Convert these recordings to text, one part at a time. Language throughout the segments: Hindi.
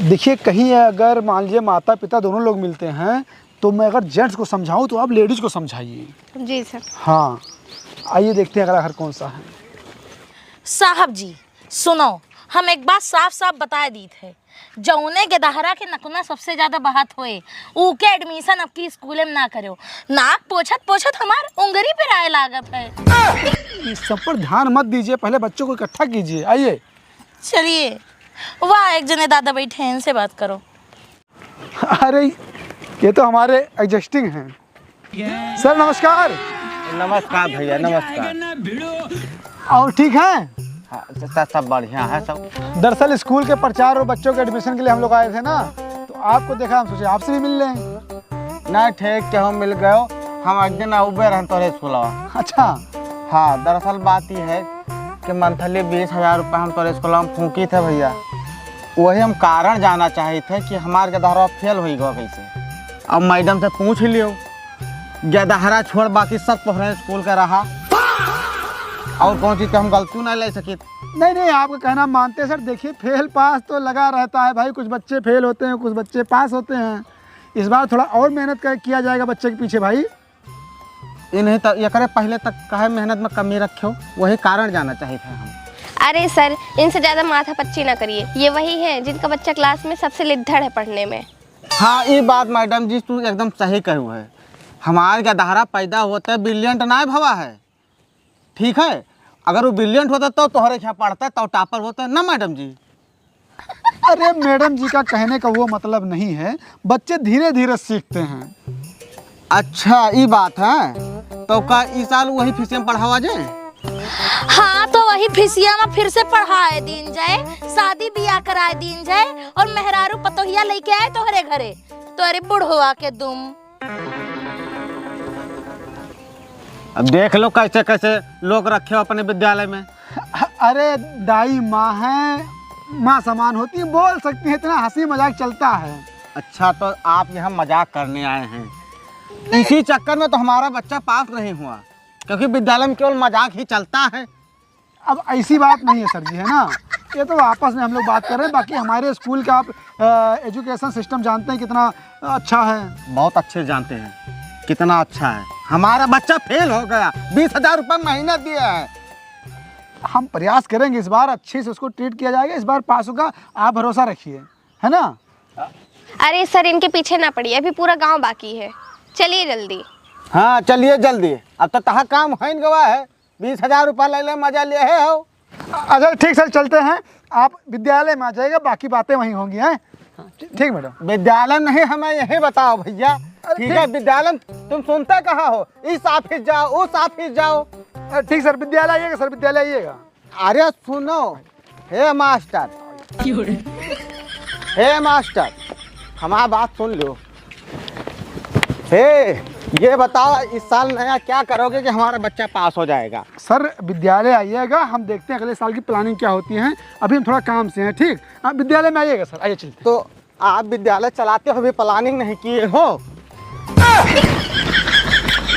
देखिए कहीं अगर मान लीजिए माता पिता दोनों लोग मिलते हैं तो मैं अगर जेंट्स को समझाऊं तो आप लेडीज़ को समझाइए। जी सर। हाँ, आइए देखते हैं अगला घर कौन सा है। साहब जी सुनो, हम एक बात साफ साफ बता दी थे, जौने के दहरा के नकुना सबसे ज्यादा बहात होए ऊके एडमिशन अब की स्कूल में ना करो। नाक पोछत पोछत हमार उंगली पे राय लागत है। इस सब पर ध्यान मत दीजिए, पहले बच्चों को इकट्ठा कीजिए। आइए। चलिए, वाह एक जने दादा बैठे हैं, इनसे बात करो। अरे ये तो हमारे एडजस्टिंग हैं। सर नमस्कार। नमस्कार भैया, नमस्कार। और ठीक है? हाँ, सब बढ़िया है सब। दरअसल स्कूल के प्रचार और बच्चों के एडमिशन के लिए हम लोग आए थे ना, तो आपको देखा, हम सोचे आपसे भी मिल लें। नहीं ठीक के हम मिल गए हो, हम एक दिन उबे रहते तोरे स्कूलवा। अच्छा। हाँ, दरअसल बात ये है कि मंथली 20,000 रुपये हम तोरे स्कूल में फूकी थे भैया। वही हम कारण जानना चाहे थे कि हमारे गदहरा फेल हो गया कैसे। अब मैडम से पूछ लियो, गदहरा छोड़ बाकी सब तोहरे स्कूल का रहा और कौन चीज़ का हम गलती नहीं ले सकी। नहीं नहीं, आपका कहना मानते हैं सर। देखिए फेल पास तो लगा रहता है भाई, कुछ बच्चे फेल होते हैं, कुछ बच्चे पास होते हैं। इस बार थोड़ा और मेहनत किया जाएगा बच्चे के पीछे भाई। इन्हें तो ये करे पहले तक कहे मेहनत में कमी रखे हो, वही कारण जानना चाहिए थे हम। अरे सर, इनसे ज़्यादा माथा पच्ची ना करिए। ये वही है जिनका बच्चा क्लास में सबसे लिद्दड़ है पढ़ने में। हाँ ये बात मैडम जी तू एकदम सही कहू है। हमारे गदहरा पैदा होता है ब्रिलियंट ना भवा है, ठीक है। अगर वो ब्रिलियंट होता तो तोहरे क्या पढ़ता है तो टॉपर होता है ना मैडम जी। अरे मैडम जी का कहने का वो मतलब नहीं है, बच्चे धीरे धीरे सीखते हैं। अच्छा ये बात है, तो का इस साल वही फीस में पढ़ावा जाए। हाँ तो वही फिसिया में फिर से पढ़ाए दीन जाए, शादी ब्याह कराए दीन जाए और मेहरारू पतोहिया लेके आए तोहरे घरे, तो अरे बुढ़वा के दुम। अब देख लो कैसे कैसे लोग रखे हो अपने विद्यालय में। अरे दाई माँ है, माँ समान होती है, बोल सकती है, इतना हंसी मजाक चलता है। अच्छा तो आप यहाँ मजाक करने आए हैं, इसी चक्कर में तो हमारा बच्चा पास नहीं हुआ, क्योंकि विद्यालय में केवल मजाक ही चलता है। अब ऐसी बात नहीं है सर जी, है ना। ये तो आपस में हम लोग बात कर रहे हैं। बाकी हमारे स्कूल का आप एजुकेशन सिस्टम जानते हैं कितना अच्छा है। बहुत अच्छे जानते हैं कितना अच्छा है। हमारा बच्चा फेल हो गया, 20,000 रुपये महीना दिया है। हम प्रयास करेंगे, इस बार अच्छे से उसको ट्रीट किया जाएगा, इस बार पास होगा, आप भरोसा रखिए, है ना। अरे सर, इनके पीछे ना पड़िए, अभी पूरा गांव बाकी है। चलिए जल्दी। हाँ चलिए जल्दी, अब तो तहा काम है गवा है। 20,000 रुपये ले ले, मजा ले हो। अच्छा ठीक सर, चलते हैं। आप विद्यालय में आ जाएगा, बाकी बातें वहीं होंगी। हैं ठीक मैडम। विद्यालय नहीं, हमें यही बताओ भैया, ठीक है। विद्यालय तुम सुनते कहाँ हो, इस ऑफिस जाओ उस ऑफिस जाओ। ठीक सर, विद्यालय आइएगा सर, विद्यालय आइएगा। अरे सुनो, हे मास्टर, हे मास्टर, हमारा बात सुन लो। हे ये बताओ, इस साल नया क्या करोगे कि हमारा बच्चा पास हो जाएगा। सर विद्यालय आइएगा, हम देखते हैं अगले साल की प्लानिंग क्या होती है। अभी हम थोड़ा काम से हैं, ठीक। आप विद्यालय में आइएगा सर, आइए चलते। तो आप विद्यालय चलाते हो, अभी प्लानिंग नहीं किए हो।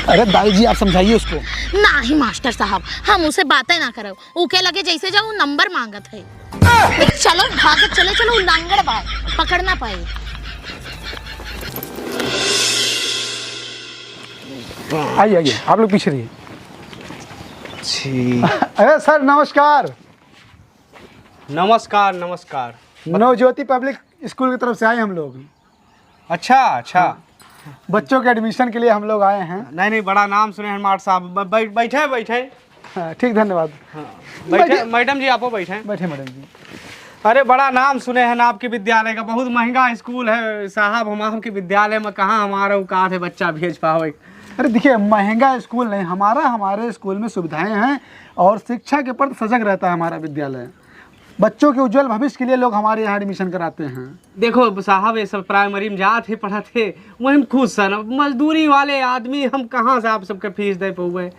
अरे दाई जी आप समझाइए उसको। ना ही मास्टर साहब, हम उसे बातें ना करो, ऊके लगे जैसे जाओ नंबर मांगत है। चलो भाग चले, चलो उल्लंघन बाय पकड़ ना पाए। आइए आइए, आप लोग पीछे रहिए। अरे सर नमस्कार। नमस्कार नमस्कार। नवज्योति पब्लिक स्कूल की तरफ से आए हम लोग। अच्छा अच्छा। बच्चों के एडमिशन के लिए हम लोग आए हैं। नहीं नहीं, बड़ा नाम सुने हैं मास्टर साहब। बैठे बैठे। ठीक, धन्यवाद। बैठे मैडम जी, आपो बैठे बैठे मैडम जी। अरे बड़ा नाम सुने हैं ना आपके विद्यालय का, बहुत महंगा स्कूल है साहब। हमारे विद्यालय में कहाँ हमारा औकात है बच्चा भेज पाओ। अरे देखिए, महंगा स्कूल नहीं, हमारे स्कूल में सुविधाएं हैं और शिक्षा के प्रति सजग रहता है हमारा विद्यालय। बच्चों के उज्जवल भविष्य के लिए लोग हमारे यहाँ एडमिशन कराते हैं। देखो साहब, ये सब प्राइमरी में जाते पढ़ाते, वही हम खुश सन मजदूरी वाले आदमी, हम कहाँ से आप सबके फीस दे पाए।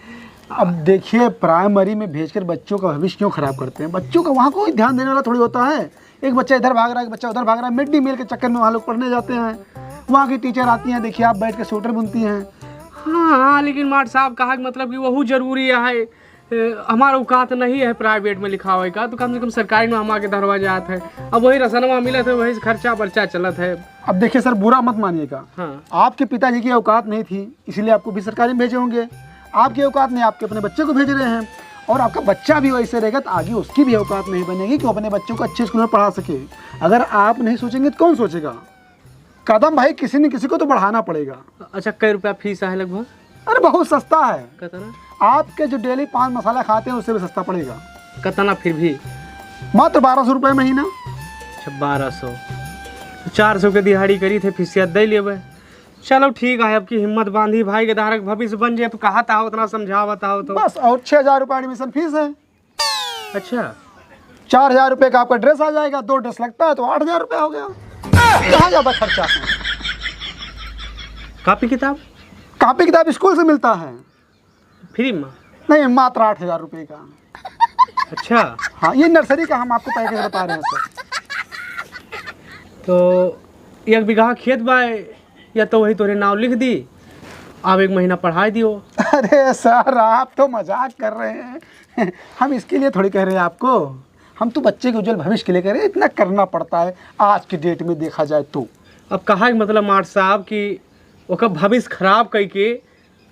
अब देखिए, प्राइमरी में भेजकर बच्चों का भविष्य क्यों खराब करते हैं। बच्चों का वहाँ कोई ध्यान देने वाला थोड़ी होता है। एक बच्चा इधर भाग रहा है, एक बच्चा उधर भाग रहा है। मिड डे मील के चक्कर में वहाँ लोग पढ़ने जाते हैं। वहाँ की टीचर आती हैं, देखिए आप बैठ के स्वेटर बुनती हैं। हाँ लेकिन मास्टर साहब कहा मतलब कि वही जरूरी है। हमारा औकात नहीं है प्राइवेट में लिखा हुआ का, तो कम से कम सरकारी में हमारे दरवाजे आते है। अब वही रसनवा मिला था, वही खर्चा बर्चा चलत है। अब देखिए सर, बुरा मत मानिएगा। हाँ। आपके पिताजी की औकात नहीं थी, इसलिए आपको भी सरकारी में भेजे होंगे। आपकी औकात नहीं, आपके अपने बच्चे को भेज रहे हैं। और आपका बच्चा भी वैसे रहेगा तो आगे उसकी भी औकात नहीं बनेगी कि वो अपने बच्चों को अच्छे स्कूल में पढ़ा सके। अगर आप नहीं सोचेंगे तो कौन सोचेगा? कदम भाई किसी न किसी को तो बढ़ाना पड़ेगा। अच्छा, कै रुपया फीस है लगभग? अरे बहुत सस्ता है, कितना? आपके जो डेली 5 मसाला खाते हैं उससे भी सस्ता पड़ेगा। कितना फिर भी? मात्र 1200 रुपये महीना। अच्छा 1200, 400 के दिहाड़ी करी थे, फीसिया दे लेवे। चलो ठीक है, अब की हिम्मत बांधी भाई के धारक भविष्य बन जाए। कहा था उतना समझा बताओ तो। बस, और 6000 रुपये एडमिशन फीस है। अच्छा, 4000 रुपये का आपका ड्रेस आ जाएगा, 2 ड्रेस लगता है तो 8000 रुपये हो गया। कहाँ ज़्यादा खर्चा है? कॉपी किताब? कॉपी किताब स्कूल से मिलता है, फ्री में? नहीं मात्र 8000 रुपये का। अच्छा, हाँ, ये नर्सरी का हम आपको पैकेज बता रहे हैं सर। तो 1 बीघा खेत बाय या तो वही तोरे नाव लिख दी, आप 1 महीना पढ़ाई दियो। अरे सर, आप तो मजाक कर रहे हैं। हम इसके लिए थोड़ी कह रहे हैं आपको, हम तो बच्चे के उज्जवल भविष्य के लिए कह रहे हैं। इतना करना पड़ता है आज की डेट में देखा जाए तो। अब कहा कि मतलब मार साहब कि ओकर भविष्य खराब करके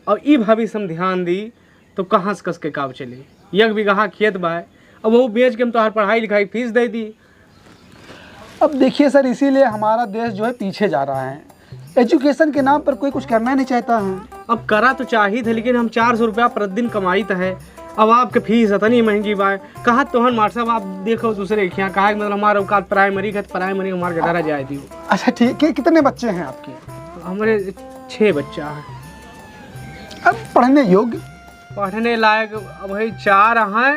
और ई भविष्य हम ध्यान दी तो कहाँ से कस के काम चले। 1 बीघा खेत बाय, अब वो बेच के हम तो हर पढ़ाई लिखाई फीस दे दी। अब देखिए सर, इसीलिए हमारा देश जो है पीछे जा रहा है। एजुकेशन के नाम पर कोई कुछ करना नहीं चाहता है। अब करा तो चाहिए थे, लेकिन हम 400 रुपया प्रतिदिन कमाई तो है। अब आपके फीस इतनी महंगी बाय, कहा तो हन मार साहब आप देखो दूसरे के यहाँ, कहा मतलब हमारा औकात प्राइमरी का, प्राइमरी हमारे घर जाए थी। अच्छा ठीक है, कितने बच्चे हैं आपके? हमारे 6 बच्चा है। अब पढ़ने योग्य? पढ़ने लायक वही 4 हैं,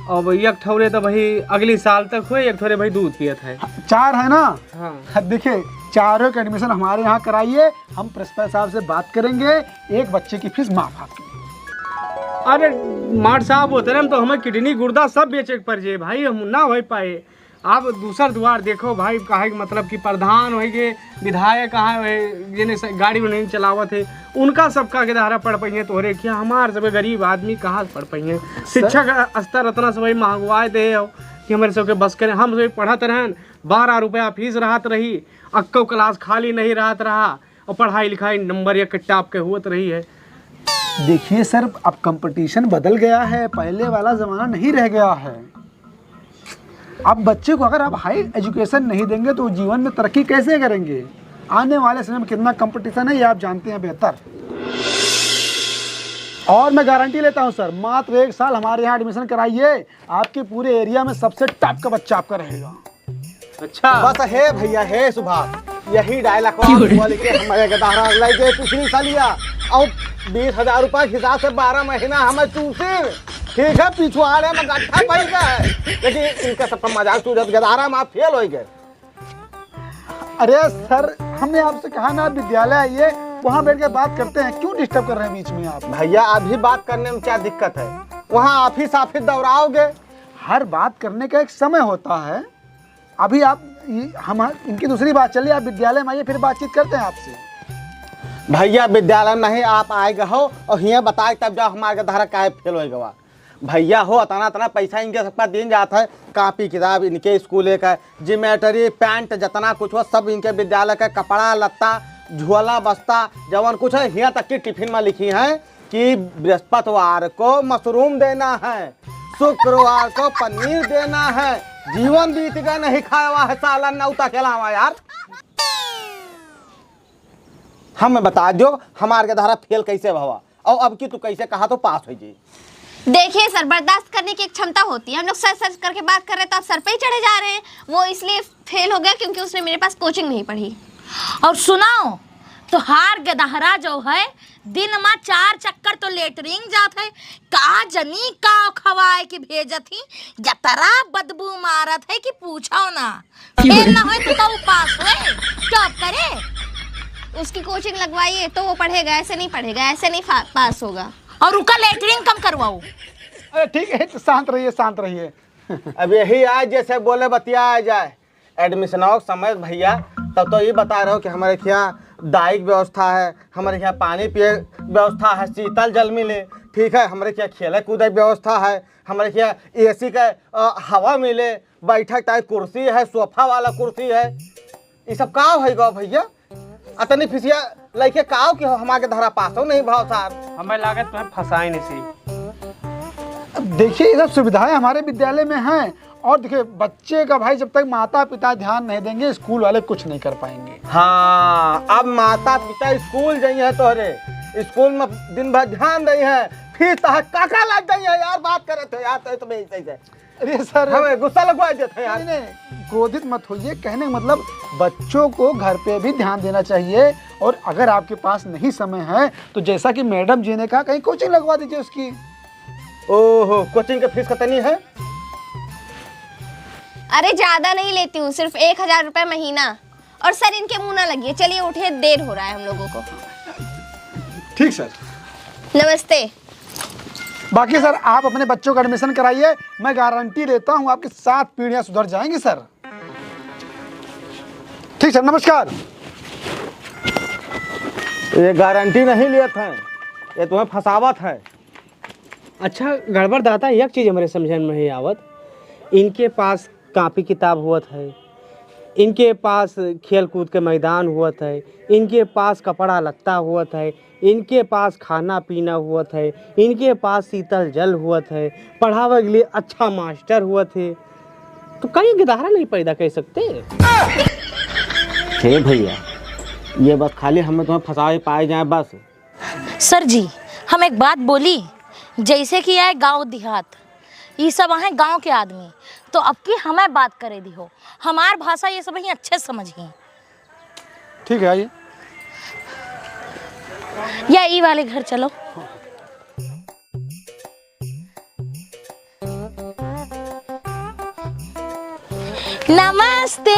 और 1 ठौरे तो वही अगली साल तक हुए, 1 ठौरे भाई दूध पियत है। 4 है ना? हाँ। देखिए, चारों का एडमिशन हमारे यहाँ कराइए, हम प्रिंसिपल साहब से बात करेंगे, 1 बच्चे की फीस माफ आपकी। अरे मार साहब होते हम तो हमें किडनी गुर्दा सब बेचे के पड़ जाए भाई, हम ना हो पाए। आप दूसर द्वार देखो भाई, कहे मतलब कि प्रधान हो के विधायक कहाँ जिन्हें गाड़ी में नहीं चलावत है, उनका सबका के धारा पढ़ पाइए। तोहरे क्या हमारे सब गरीब आदमी कहाँ से पढ़ पाइए? शिक्षा का स्तर इतना सब महंगवाए दे हो कि हमारे सबके बस करें। हम सब पढ़त रहन, 12 रुपया फीस रहत रही, अक्को क्लास खाली नहीं रहत रहा, और पढ़ाई लिखाई नंबर 1 टाप के हुआ रही है। देखिए सर, अब कंपटीशन बदल गया है, पहले वाला ज़माना नहीं रह गया है। अब बच्चे को अगर आप हाई एजुकेशन नहीं देंगे तो जीवन में तरक्की कैसे करेंगे? आने वाले समय में कितना कंपटीशन है ये आप जानते हैं बेहतर। और मैं गारंटी लेता हूं सर, मात्र 1 साल हमारे यहाँ एडमिशन कराइए, आपके पूरे एरिया में सबसे टॉप का बच्चा आपका रहेगा। अच्छा, बस है भैया, है सुभाष, यही डायलॉग लेके हमारे गदारा लाइके पिछली सालिया और 20,000 रुपये के हिसाब से 12 महीना हमें चूसे। ठीक है, पिछुआड़े में गड्ढा पड़ गया है, लेकिन इनका सबका मजाक सूझत, गदारा में आप फेल हो गए। अरे सर, हमने आपसे कहा ना विद्यालय आइए, वहाँ बैठ के बात करते हैं, क्यों डिस्टर्ब कर रहे हैं बीच में आप? भैया अभी बात करने में क्या दिक्कत है? वहाँ ऑफिस दौड़ाओगे। हर बात करने का एक समय होता है। अभी आप हम इनकी दूसरी बात चलिए, आप विद्यालय में आइए, फिर बातचीत करते हैं आपसे। भैया विद्यालय में नहीं आप आएगा हो और यहाँ बताए तब जाओ हमारे धारा काहे फेल हो गवा। भैया हो तना पैसा इनके सबका दिन जाता है, कापी किताब इनके स्कूल का, जिमेटरी पैंट जितना कुछ हो सब इनके विद्यालय का, कपड़ा लत्ता झोला बस्ता जवन कुछ है, यहाँ तक की टिफिन में लिखी है कि बृहस्पतिवार को मशरूम देना है, शुक्रवार को पनीर देना है। जीवन बीत गया नहीं खाया हुआ है सालन नौता के अलावा यार। हमें बता दो हमारे के धारा फेल कैसे भवा, और अब की तू कैसे कहा तो पास हो जाए। देखिए सर, बर्दाश्त करने की एक क्षमता होती है। हम लोग सर सर करके बात कर रहे हैं तो आप सर पे ही चढ़े जा रहे हैं। वो इसलिए फेल हो गया क्योंकि उसने मेरे पास कोचिंग नहीं पढ़ी। और सुनाओ, तो हार गदहरा जो है दिन में 4 चक्कर तो लेटरिंग जात है, का जनी का खवाए की भेजत ही, जतरा बदबू मारत है कि पूछो ना। फेल ना होए तो पास होए, टॉप करे। उसकी कोचिंग लगवाइए तो वो पढ़ेगा, ऐसे नहीं पढ़ेगा, ऐसे नहीं पास होगा। और उनका लेटरिंग कम करवाओ। अरे ठीक है, तो शांत रहिए, शांत रहिए। अब यही आज जैसे बोले बतिया जाए एडमिशन का समय भैया, तब तो ये बता रहे हो कि हमारे यहाँ दायिक व्यवस्था है, हमारे यहाँ पानी पिए व्यवस्था है, शीतल जल मिले, ठीक है, हमारे क्या खेले कूदे व्यवस्था है, हमारे क्या AC का हवा मिले, बैठक टाइप कुर्सी है, सोफा वाला कुर्सी है, ये सब का है गो भैया? अतनी फिसिया लइके काव कि हमारे धरा पासो नहीं भाव साहब। हमें लागत तुम्हें फंसाई नहीं सी। अब देखिए ये सब सुविधाएं हमारे विद्यालय में हैं, और देखिए बच्चे का भाई जब तक माता पिता ध्यान नहीं देंगे स्कूल वाले कुछ नहीं कर पाएंगे। हाँ, अब माता पिता स्कूल जाइए है तोहरे, स्कूल में दिन भर ध्यान दई है, फिर तह काका लग जाइए यार, बात करे थे यार तो तुम्हें ऐसे। अरे सर हमें गुस्सा लगवा देते यार। नहीं, क्रोधित मत होइए, कहने का मतलब बच्चों को घर पे भी ध्यान देना चाहिए, और अगर आपके पास नहीं समय है तो जैसा कि मैडम जी ने कहा कहीं कोचिंग लगवा दीजिए उसकी। ओहो, कोचिंग का फीस कितनी है? अरे ज्यादा नहीं लेती हूँ, सिर्फ 1000 रुपए महीना। और सर इनके मुंह ना लगिए, चलिए उठिए, देर हो रहा है हम लोगों को। ठीक सर। नमस्ते। बाकी सर आप अपने बच्चों का एडमिशन कराइए, मैं गारंटी देता हूँ आपकी 7 पीढ़ियां सुधर जाएंगी सर। ठीक सर, नमस्कार। ये गारंटी नहीं लिए थे, ये तुम्हें फसावत है। अच्छा गड़बड़ दाता, एक चीज़ हमारे समझ में नहीं आवत, इनके पास कापी किताब हुआ है, इनके पास खेल कूद के मैदान हुआ है, इनके पास कपड़ा लत्ता हुआ है, इनके पास खाना पीना हुआ है, इनके पास शीतल जल हुआ है, पढ़ावे के लिए अच्छा मास्टर हुआ थे, तो कहीं गिदारा नहीं पैदा कर सकते। हे भैया, ये बस खाली हमें तुम्हें फंसाए पाए जाए बस। सर जी हम एक बात बोली, जैसे कि यह गांव देहात, ये सब हैं गांव के आदमी, तो अब की हमें बात करे दी हो, हमार भाषा ये सब ही अच्छे से समझिए। ठीक है, आइए। या ई वाले घर चलो। नमस्ते।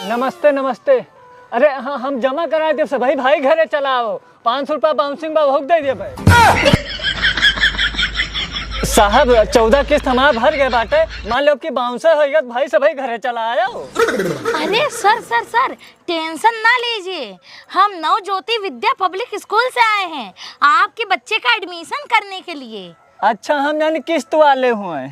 नमस्ते नमस्ते। अरे हाँ, हम जमा करा दे सब भाई घरे चलाओ, 500 रुपया बाउंसिंग बा भोग दे दिए भाई। साहब 14 किस्त हमारा भर गए बाटे, मान लो कि बाउंसर हो गया भाई सब घरे चला आओ। अरे सर सर सर टेंशन ना लीजिए, हम नवज्योति विद्या पब्लिक स्कूल से आए हैं आपके बच्चे का एडमिशन करने के लिए। अच्छा, हम यानी किस्त वाले हुए।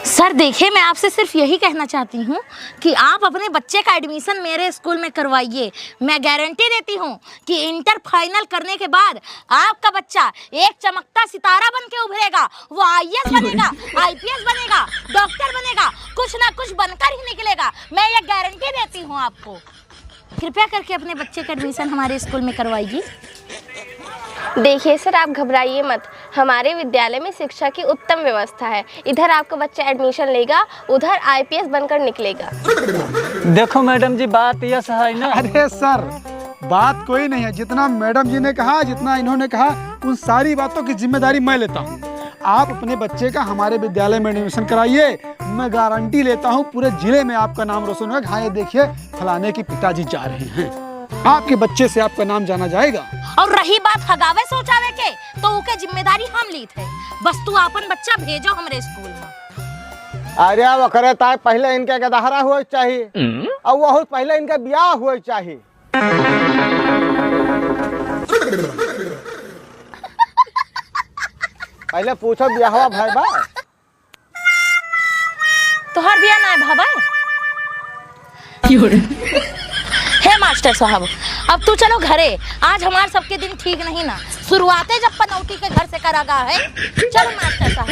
सर देखिए मैं आपसे सिर्फ यही कहना चाहती हूँ कि आप अपने बच्चे का एडमिशन मेरे स्कूल में करवाइए। मैं गारंटी देती हूँ कि इंटर फाइनल करने के बाद आपका बच्चा एक चमकता सितारा बन के उभरेगा, वो IAS बनेगा, IPS बनेगा, डॉक्टर बनेगा, कुछ ना कुछ बनकर ही निकलेगा। मैं ये गारंटी देती हूँ आपको। कृपया करके अपने बच्चे का एडमिशन हमारे स्कूल में करवाइए। देखिए सर आप घबराइए मत, हमारे विद्यालय में शिक्षा की उत्तम व्यवस्था है। इधर आपका बच्चा एडमिशन लेगा, उधर IPS बनकर निकलेगा। देखो मैडम जी, बात यह है ना। अरे सर बात कोई नहीं है, जितना मैडम जी ने कहा, जितना इन्होंने कहा, उन सारी बातों की जिम्मेदारी मैं लेता हूँ। आप अपने बच्चे का हमारे विद्यालय में एडमिशन कराइए, मैं गारंटी लेता हूँ पूरे जिले में आपका नाम रोशन होगा। हाँ ये देखिए फलाने के पिताजी जा रहे हैं, आपके बच्चे से आपका नाम जाना जाएगा। और रही बात हगावे सोचावे के, तो उके जिम्मेदारी हम ली थे, बस तू अपन बच्चा भेजो हमारे स्कूल में। अरे वो करे ताय पहले इनके गदहरा हुआ चाहिए, और वो पहले इनका ब्याह हुआ चाहिए। पहले पूछो ब्याह भाई बा। तोहर बिया ना है भाबा। हे मास्टर साहब, अब तू चलो घरे, आज हमारे सबके दिन ठीक नहीं ना, शुरुआतें जब पनौती के घर से करा गया है। चलो मास्टर साहब,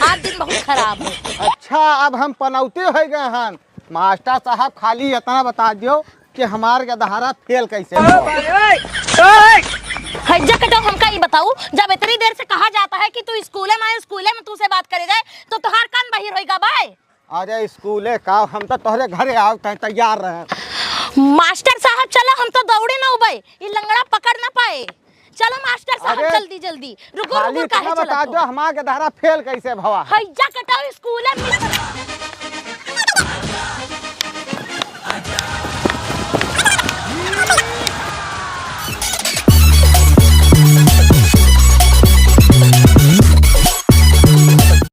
आज दिन बहुत खराब है। अच्छा अब हम पनौती हो गए हैं। मास्टर साहब खाली इतना बता दियो कि हमारे गदहरा फेल कैसे हज्जा कटो हमका ये बताऊ, जब इतनी देर से कहा जाता है कि तू स्कूले में तू से बात करे जाए, तो तुहार कान बहिर होएगा भाई। अरे स्कूले का हम तो तोहरे घरे आओ तैयार रहे। मास्टर साहब चलो, हम तो दौड़े ना उबे, ये लंगड़ा पकड़ ना पाए। चलो मास्टर साहब जल्दी जल्दी, रुको रुको, काहे बता दो हमारे गदहरा फेल कैसे भवा। हज्जा कटाओ स्कूल में